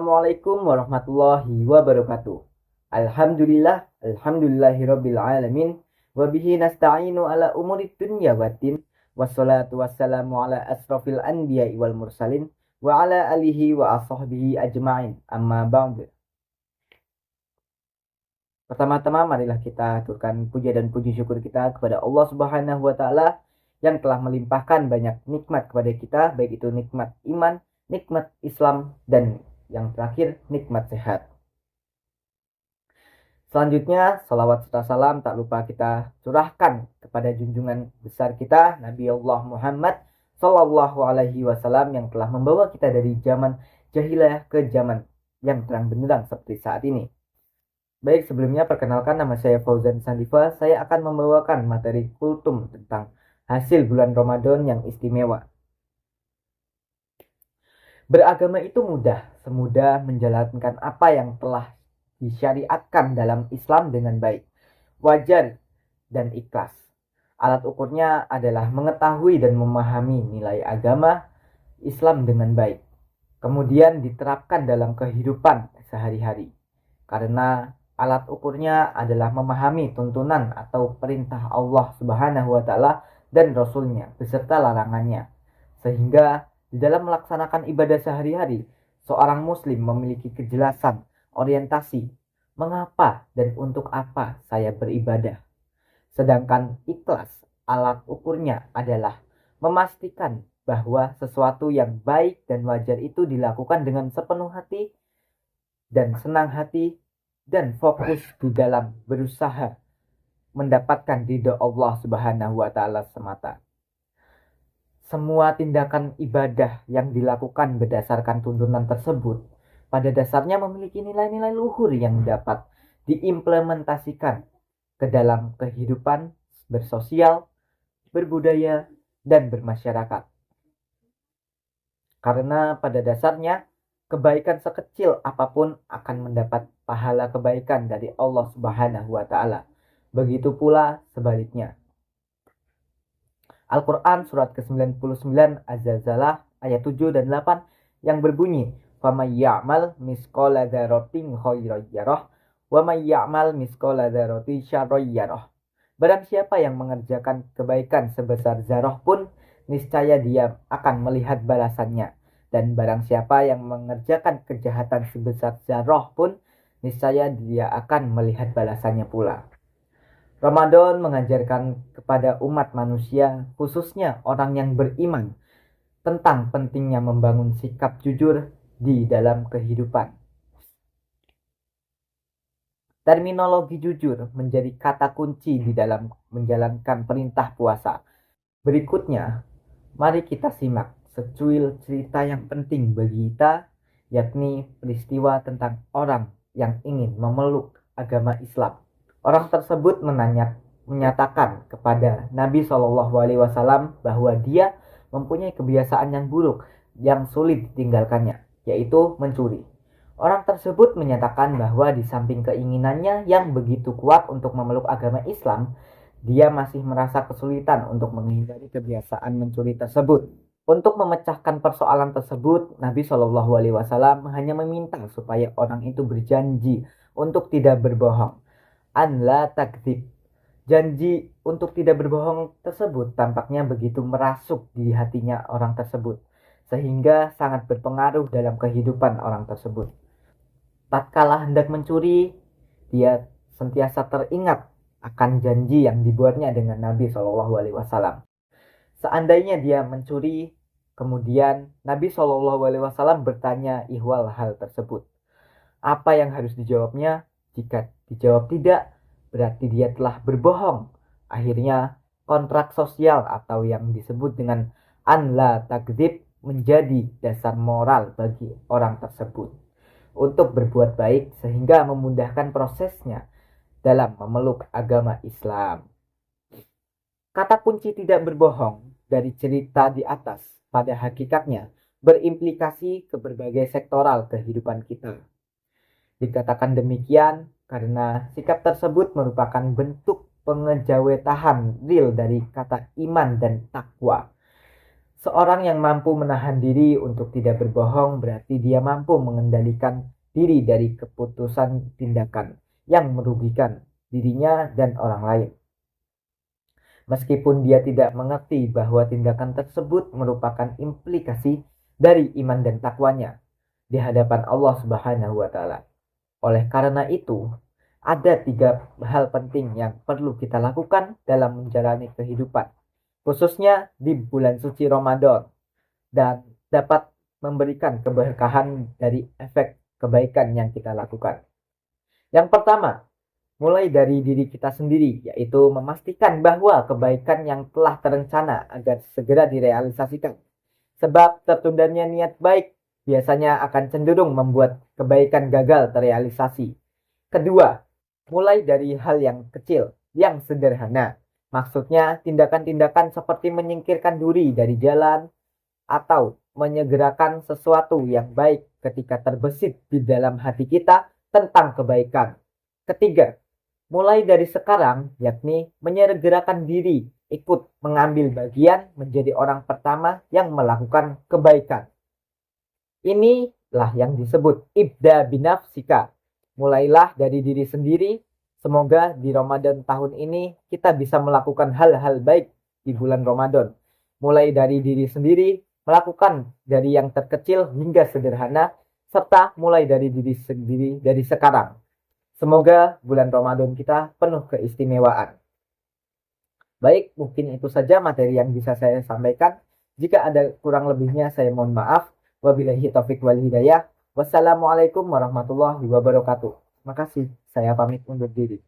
Assalamualaikum warahmatullahi wabarakatuh. Alhamdulillahirabbil alamin wa bihi nasta'inu ala umurid dunya waddin. Wassalatu wassalamu ala asrofil anbiya'i wal mursalin wa ala alihi wa ashabihi ajma'in. Amma ba'du. Pertama-tama marilah kita aturkan puja dan puji syukur kita kepada Allah Subhanahu wa taala yang telah melimpahkan banyak nikmat kepada kita, baik itu nikmat iman, nikmat Islam, dan yang terakhir nikmat sehat. Selanjutnya salawat serta salam tak lupa kita curahkan kepada junjungan besar kita Nabi Allah Muhammad Sallallahu Alaihi Wasallam yang telah membawa kita dari zaman jahiliyah ke zaman yang terang benderang seperti saat ini. Baik, sebelumnya perkenalkan, nama saya Fauzan Sandifa. Saya akan membawakan materi kultum tentang hasil bulan Ramadan yang istimewa. Beragama itu mudah, semudah menjalankan apa yang telah disyariatkan dalam Islam dengan baik, wajar, dan ikhlas. Alat ukurnya adalah mengetahui dan memahami nilai agama Islam dengan baik, kemudian diterapkan dalam kehidupan sehari-hari. Karena alat ukurnya adalah memahami tuntunan atau perintah Allah Subhanahu wa taala dan Rasulnya beserta larangannya, sehingga di dalam melaksanakan ibadah sehari-hari, seorang muslim memiliki kejelasan, orientasi, mengapa dan untuk apa saya beribadah. Sedangkan ikhlas, alat ukurnya adalah memastikan bahwa sesuatu yang baik dan wajar itu dilakukan dengan sepenuh hati dan senang hati dan fokus di dalam berusaha mendapatkan ridho Allah Subhanahu wa taala semata. Semua tindakan ibadah yang dilakukan berdasarkan tuntunan tersebut pada dasarnya memiliki nilai-nilai luhur yang dapat diimplementasikan ke dalam kehidupan bersosial, berbudaya, dan bermasyarakat. Karena pada dasarnya kebaikan sekecil apapun akan mendapat pahala kebaikan dari Allah Subhanahu wa taala. Begitu pula sebaliknya. Al-Quran surat ke-99 Az-Zalzalah ayat 7 dan 8 yang berbunyi, "Faman ya'mal misqala dzarratin khairan yarah wa may ya'mal misqala dzarratin syarran yarah." Barang siapa yang mengerjakan kebaikan sebesar zarah pun, niscaya dia akan melihat balasannya. Dan barang siapa yang mengerjakan kejahatan sebesar zarah pun, niscaya dia akan melihat balasannya pula. Ramadan mengajarkan kepada umat manusia, khususnya orang yang beriman, tentang pentingnya membangun sikap jujur di dalam kehidupan. Terminologi jujur menjadi kata kunci di dalam menjalankan perintah puasa. Berikutnya, mari kita simak secuil cerita yang penting bagi kita, yakni peristiwa tentang orang yang ingin memeluk agama Islam. Orang tersebut menyatakan kepada Nabi SAW bahwa dia mempunyai kebiasaan yang buruk yang sulit ditinggalkannya, yaitu mencuri. Orang tersebut menyatakan bahwa di samping keinginannya yang begitu kuat untuk memeluk agama Islam, dia masih merasa kesulitan untuk menghindari kebiasaan mencuri tersebut. Untuk memecahkan persoalan tersebut, Nabi SAW hanya meminta supaya orang itu berjanji untuk tidak berbohong. An la takdzib. Janji untuk tidak berbohong tersebut tampaknya begitu merasuk di hatinya orang tersebut, sehingga sangat berpengaruh dalam kehidupan orang tersebut. Tatkala hendak mencuri, dia sentiasa teringat akan janji yang dibuatnya dengan Nabi SAW. Seandainya dia mencuri, kemudian Nabi SAW bertanya ihwal hal tersebut. Apa yang harus dijawabnya? Jika dijawab tidak, berarti dia telah berbohong. Akhirnya kontrak sosial atau yang disebut dengan an la takdzib menjadi dasar moral bagi orang tersebut untuk berbuat baik sehingga memudahkan prosesnya dalam memeluk agama Islam. Kata kunci tidak berbohong dari cerita di atas pada hakikatnya berimplikasi ke berbagai sektoral kehidupan kita. Dikatakan demikian karena sikap tersebut merupakan bentuk pengejawetahan real dari kata iman dan takwa. Seorang yang mampu menahan diri untuk tidak berbohong berarti dia mampu mengendalikan diri dari keputusan tindakan yang merugikan dirinya dan orang lain. Meskipun dia tidak mengerti bahwa tindakan tersebut merupakan implikasi dari iman dan takwanya di hadapan Allah Subhanahu wa Ta'ala. Oleh karena itu, ada 3 hal penting yang perlu kita lakukan dalam menjalani kehidupan, khususnya di bulan suci Ramadan, dan dapat memberikan keberkahan dari efek kebaikan yang kita lakukan. Yang pertama, mulai dari diri kita sendiri, yaitu memastikan bahwa kebaikan yang telah terencana agar segera direalisasikan. Sebab tertundanya niat baik biasanya akan cenderung membuat kebaikan gagal terrealisasi. Kedua, mulai dari hal yang kecil, yang sederhana. Maksudnya tindakan-tindakan seperti menyingkirkan duri dari jalan atau menyegerakan sesuatu yang baik ketika terbesit di dalam hati kita tentang kebaikan. Ketiga, mulai dari sekarang, yakni menyegerakan diri ikut mengambil bagian menjadi orang pertama yang melakukan kebaikan. Inilah yang disebut ibda binafsika. Mulailah dari diri sendiri. Semoga di Ramadan tahun ini kita bisa melakukan hal-hal baik di bulan Ramadan. Mulai dari diri sendiri, melakukan dari yang terkecil hingga sederhana, serta mulai dari diri sendiri dari sekarang. Semoga bulan Ramadan kita penuh keistimewaan. Baik, mungkin itu saja materi yang bisa saya sampaikan. Jika ada kurang lebihnya, saya mohon maaf. Wabillahi taufik wal hidayah. Wassalamualaikum warahmatullahi wabarakatuh. Terima kasih. Saya pamit undur diri.